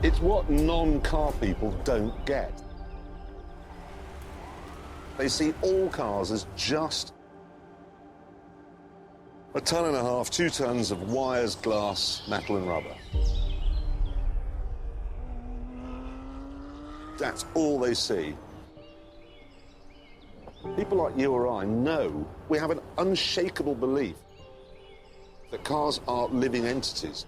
It's what non-car people don't get. They see all cars as just a ton and a half, 2 tons of wires, glass, metal and rubber. That's all they see. People like you or I know, we have an unshakable belief that cars are living entities.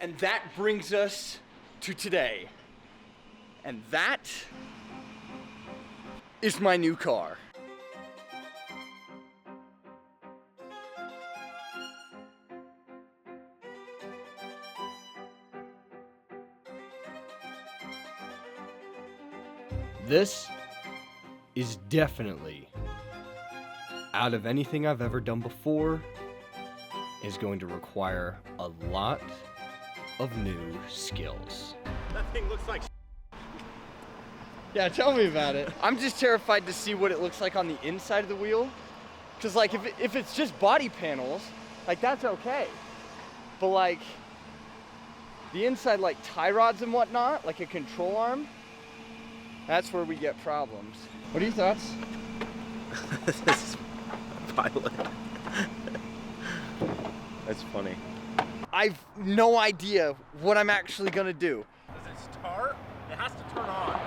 And that brings us to today. And that is my new car. This is definitely, out of anything I've ever done before, is going to require a lot of new skills. That thing looks like Yeah, tell me about it. I'm just terrified to see what it looks like on the inside of the wheel. Cause like if it's just body panels, like that's okay. But like the inside, like tie rods and whatnot, like a control arm, that's where we get problems. What are your thoughts? This is violent. That's funny. I've no idea what I'm actually gonna do. Does it start? It has to turn on.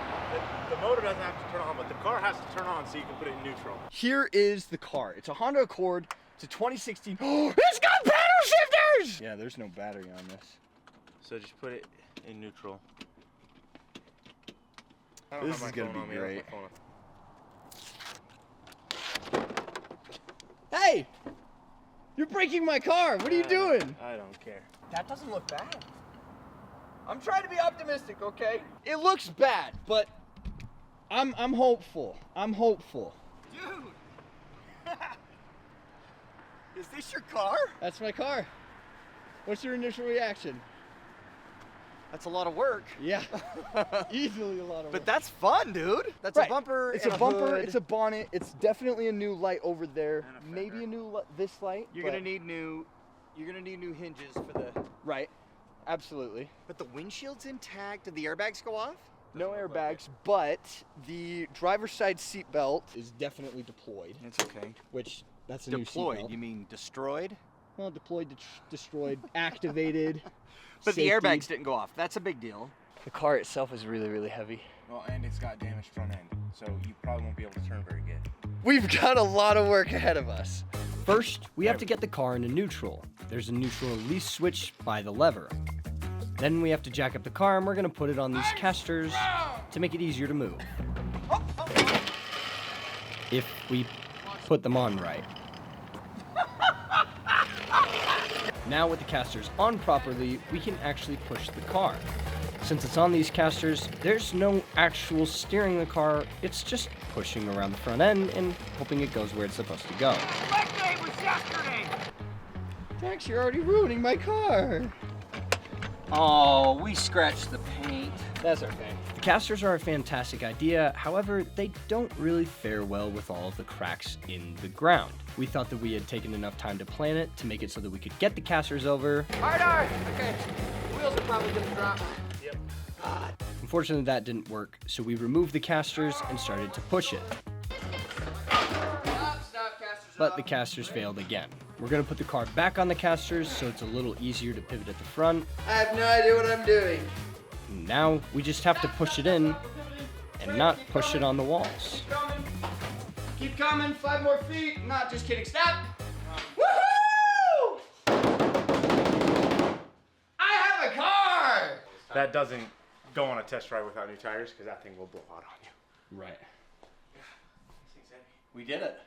The motor doesn't have to turn on, but the car has to turn on so you can put it in neutral. Here is the car. It's a Honda Accord. It's a 2016. Oh, it's got paddle shifters! Yeah, there's no battery on this. So just put it in neutral. This is gonna be great. Hey! You're breaking my car. What are you doing? I don't care. That doesn't look bad. I'm trying to be optimistic, okay? It looks bad, but I'm hopeful. I'm hopeful. Dude! Is this your car? That's my car. What's your initial reaction? That's a lot of work. Yeah. Easily a lot of work. But that's fun, dude. That's Right. a bumper. It's and a bumper, hood. it's a bonnet, it's definitely a new light over there. And a Maybe fender. a new this light. You're but- gonna need new hinges for the. Right. Absolutely. But the windshield's intact. Did the airbags go off? No Doesn't look like airbags, but the driver's side seat belt is definitely deployed, It's okay. which that's a new seat Deployed. belt. You mean destroyed? Well, deployed, destroyed, activated. But safety. the airbags didn't go off. That's a big deal. The car itself is really, really heavy. Well, and it's got damaged front end, so you probably won't be able to turn very good. We've got a lot of work ahead of us. First, we have to get the car into neutral. There's a neutral release switch by the lever. Then we have to jack up the car, and we're gonna put it on these casters to make it easier to move. If we put them on right. Now with the casters on properly, we can actually push the car. Since it's on these casters, there's no actual steering the car, it's just pushing around the front end and hoping it goes where it's supposed to go. Leg day was yesterday! Dax, you're already ruining my car. Oh, we scratched the paint. That's okay. The casters are a fantastic idea, however, they don't really fare well with all of the cracks in the ground. We thought that we had taken enough time to plan it to make it so that we could get the casters over. Hard. Okay. Wheels are probably gonna drop. Yep. Unfortunately, that didn't work, so we removed the casters and started to push it. Stop, casters But the casters failed again. We're gonna put the car back on the casters so it's a little easier to pivot at the front. I have no idea what I'm doing. Now we just have to push it in and not push it on the walls. Keep coming, 5 more feet. Not just kidding, stop. Woohoo! I have a car! That doesn't go on a test ride without new tires because that thing will blow out on you. Right. We did it.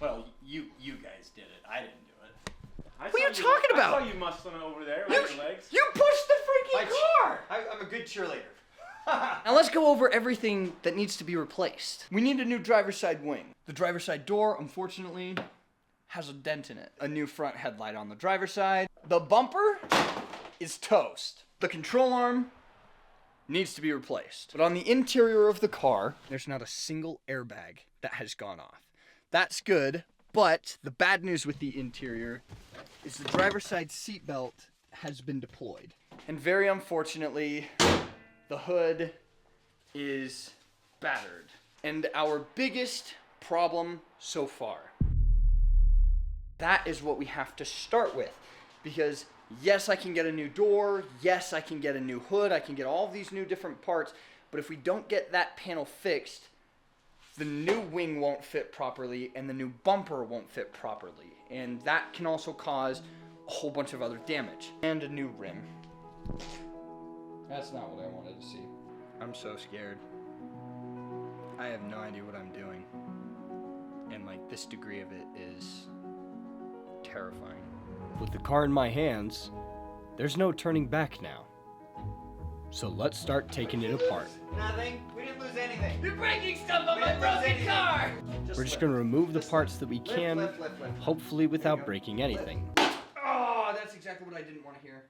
Well, you guys did it. I didn't do it. What are you talking about? I saw you muscling over there with your legs. You pushed the freaking car! I'm a good cheerleader. Now let's go over everything that needs to be replaced. We need a new driver's side wing. The driver's side door, unfortunately, has a dent in it. A new front headlight on the driver's side. The bumper is toast. The control arm needs to be replaced. But on the interior of the car, there's not a single airbag that has gone off. That's good, but the bad news with the interior is the driver's side seat belt has been deployed. And very unfortunately, the hood is battered. And our biggest problem so far, that is what we have to start with. Because yes, I can get a new door, yes, I can get a new hood, I can get all these new different parts, but if we don't get that panel fixed, the new wing won't fit properly and the new bumper won't fit properly. And that can also cause a whole bunch of other damage. And a new rim. That's not what I wanted to see. I'm so scared. I have no idea what I'm doing. And like this degree of it is terrifying. With the car in my hands, there's no turning back now. So let's start taking it apart. Nothing. We didn't lose anything. You're breaking stuff on my broken car! We're just gonna remove the parts that we can, hopefully without breaking anything. Oh, that's exactly what I didn't want to hear.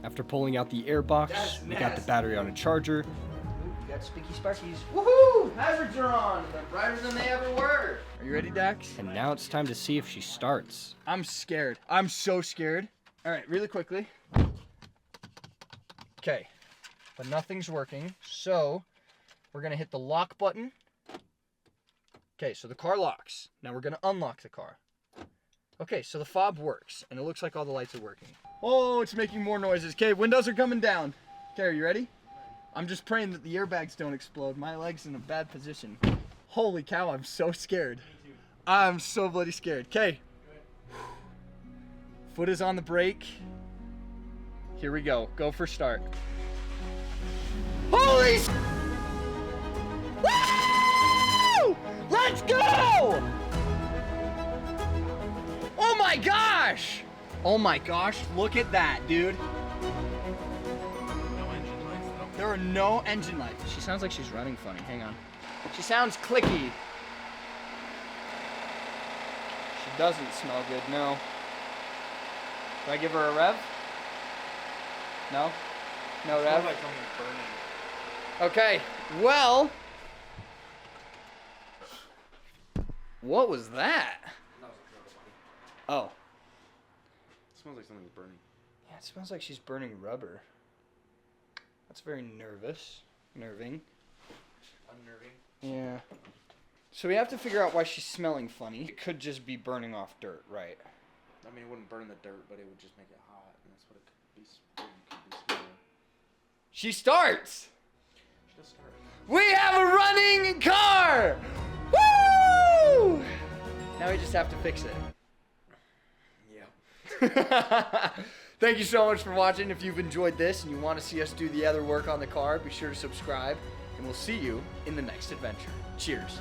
After pulling out the air box, we got the battery on a charger. Ooh, we got Spiky Sparkies. Woohoo! Hazards are on. They're brighter than they ever were. Are you ready, Dax? And now it's time to see if she starts. I'm scared. I'm so scared. All right, really quickly. Okay, but nothing's working, so we're gonna hit the lock button. Okay, so the car locks. Now we're gonna unlock the car. Okay, so the fob works, and it looks like all the lights are working. Oh, it's making more noises. Okay, windows are coming down. Okay, are you ready? I'm just praying that the airbags don't explode. My leg's in a bad position. Holy cow, I'm so scared. I'm so bloody scared. Okay. Foot is on the brake. Here we go. Go for start. Holy s- Woo! Let's go! Oh my gosh! Oh my gosh, look at that, dude. No engine lights though. There are no engine lights. She sounds like she's running funny. Hang on. She sounds clicky. She doesn't smell good, no. Do I give her a rev? No? No It rev? smells like something's burning. Okay, well. What was that? Oh. It smells like something's burning. Yeah, it smells like she's burning rubber. That's very nerving. Unnerving. Yeah. So we have to figure out why she's smelling funny. It could just be burning off dirt, right? I mean, it wouldn't burn the dirt, but it would just make it hot, and that's what it could be smelling. She starts! She does start. We have a running car! Woo! Now we just have to fix it. Yeah. Thank you so much for watching. If you've enjoyed this and you want to see us do the other work on the car, be sure to subscribe, and we'll see you in the next adventure. Cheers.